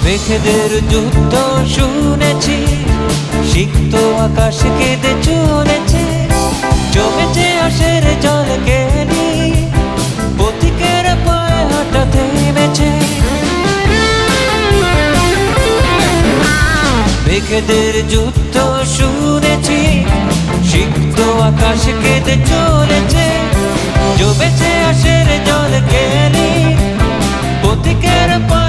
মেঘেদের যুদ্ধ শুনেছি, সিক্ত আকাশ কেঁদে চলেছে, জমেছে আশের জল কেলি, পথিকের পায়ে হাঁটা থেমেছে। মেঘেদের যুদ্ধ শুনেছি, সিক্ত আকাশ কেঁদে চলেছে, জমেছে আশের জল কেলি, পথিকের পায়ে